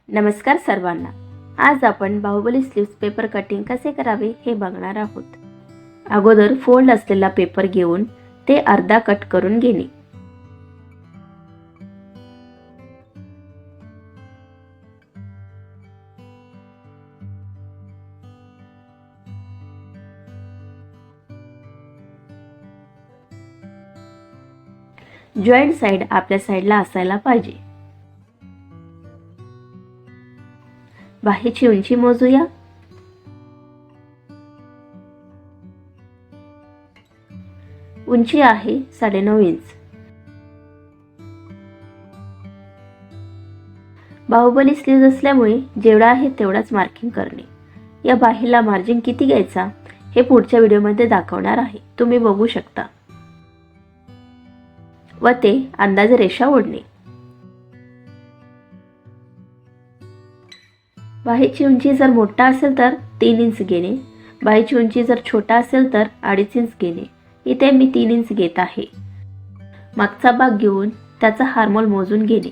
नमस्कार सर्वांना। आज आपण बाहुबली स्लीव्स पेपर कटिंग कसे करावे हे बघणार आहोत। अगोदर फोल्ड असलेला पेपर घेऊन ते अर्धा कट करून घेणे। जॉइंट साइड आपल्या साइडला असायला पाहिजे। बाहीची उंची मोजूया। उंची आहे 9.5 इंच। बाहुबली स्लीव्ज असल्यामुळे जेवढा आहे तेवढाच मार्किंग करणे। या बाहीला मार्जिन किती घ्यायचा हे पुढच्या व्हिडिओमध्ये दाखवणार आहे, तुम्ही बघू शकता। व ते अंदाजे रेषा ओढणे। बाहीची उंची जर मोठा असेल तर 3 इंच घेणे। बाहीची उंची जर छोटा असेल तर 2.5 इंच घेणे। इथे मी 3 इंच घेत आहे। मागचा भाग घेऊन त्याचा हार्मोल मोजून घेणे।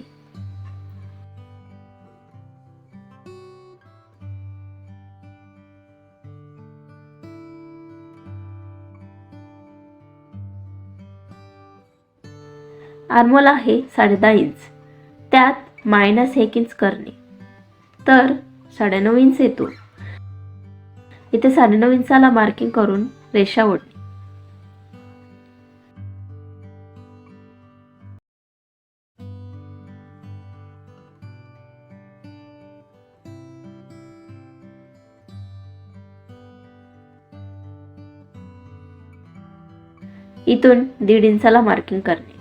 आर्मोल आहे 10.5 इंच, त्यात -1 इंच करणे, तर 9.5 इंच येतो। इथे 9.5 इंचाला मार्किंग करून रेषा ओढणे। इथून 1.5 इंचाला मार्किंग करणे।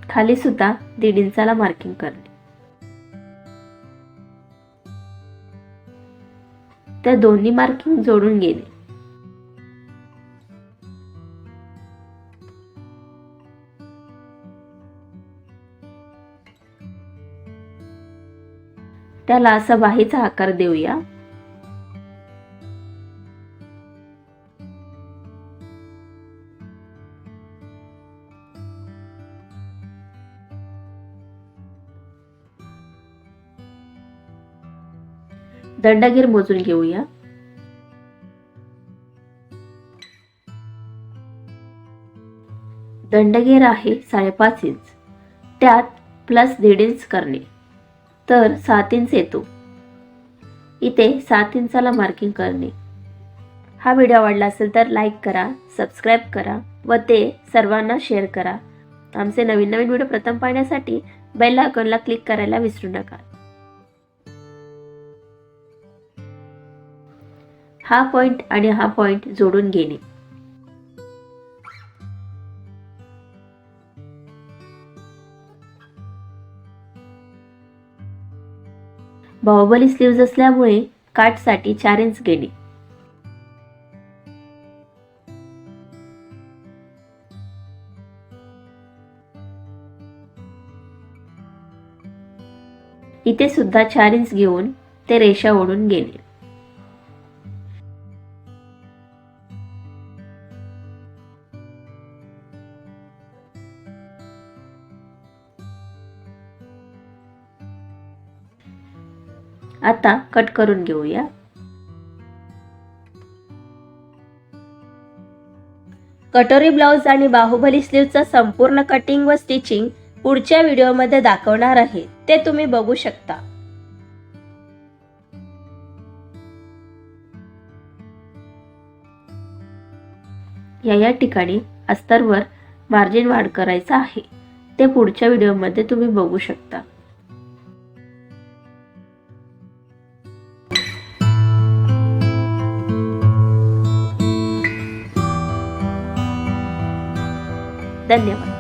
खाली सुद्धा 1.5 इंचाला मार्किंग करणे। त्या दोन्ही मार्किंग जोडून घेणे। त्याला असा बाहीचा आकार देऊया। दंडगीर मोजून घेऊया। दंडगीर आहे 5.5 इंच, त्यात +1.5 इंच करणे, तर 7 इंच येतो। इथे 7 इंचाला मार्किंग करणे। हा व्हिडिओ आवडला असेल तर लाईक करा, सबस्क्राईब करा व ते सर्वांना शेअर करा। आमचे नवीन व्हिडिओ प्रथम पाहण्यासाठी बेल आयकॉनला क्लिक करायला विसरू नका। हा पॉइंट आणि हा पॉइंट जोडून घेणे। बाहुबली स्लीव्ज असल्यामुळे काठसाठी 4 इंच घेणे। इथे सुद्धा 4 इंच घेऊन ते रेषा ओढून घेणे। आता कट करून घेऊया। कटोरी ब्लाउज आणि बाहुबली स्लीव्हचा संपूर्ण कटिंग व स्टिचिंग पुढच्या व्हिडिओमध्ये दाखवणार आहे, ते तुम्ही बघू शकता। या ठिकाणी अस्तरवर मार्जिन वाढ करायचा आहे, ते पुढच्या व्हिडिओमध्ये तुम्ही बघू शकता। धन्यवाद।